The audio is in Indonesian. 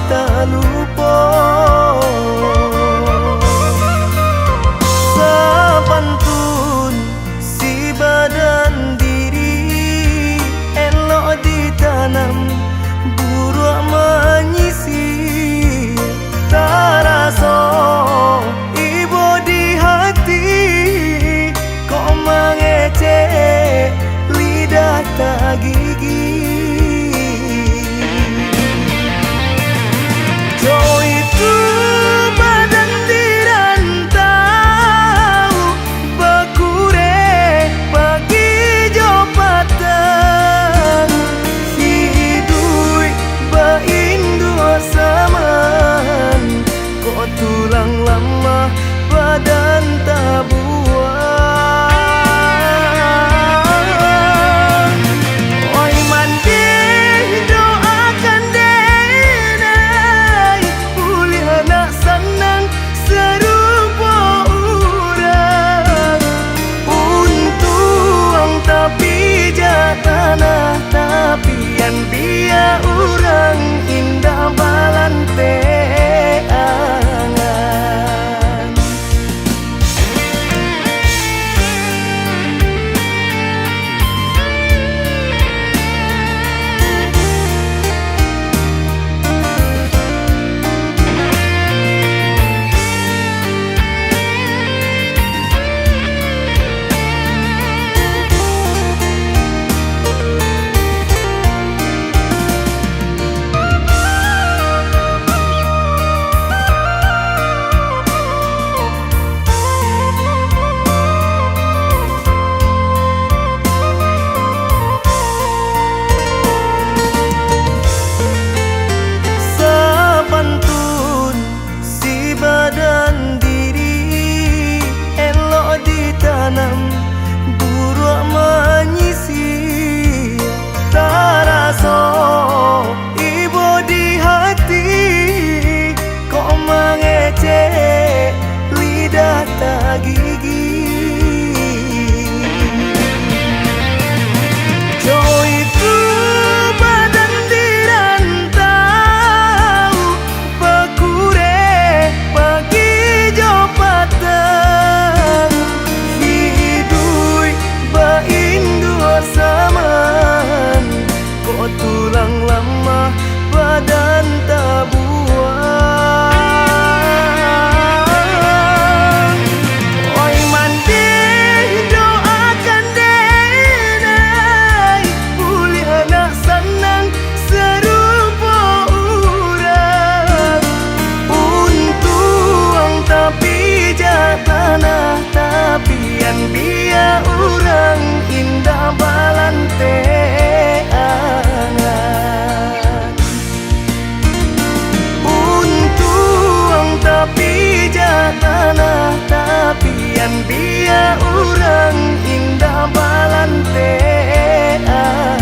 tak lupa. Sapantun si badan diri elok ditanam, buruk menyisi tak rasa ibu di hati. Kok mengecek lidah tak gigi. Kau itu badan dirantau, bakure pagi jopatan, hidui baindu saman. Kok tulang lama badan tak buat. Oi mandi doakan denai, pulih anak senang serupa orang. Untung tapi tanah tapian dia orang indah balante angan. Sapantun si badan diri elok ditanam, buruk menyisi tak rasa ibu di hati. Kok mengecek lidah tak gigi. Kau itu badan dirantau, bakure pagi jopatan, hidui baindu saman. Kok tulang lama badan tak buat. Oi mandi doakan denai, pulih anak senang serupa orang. Untung tapi tanah tapian dia orang indah balante angan. Untung tapi tanah tapian dia orang indah balante angan.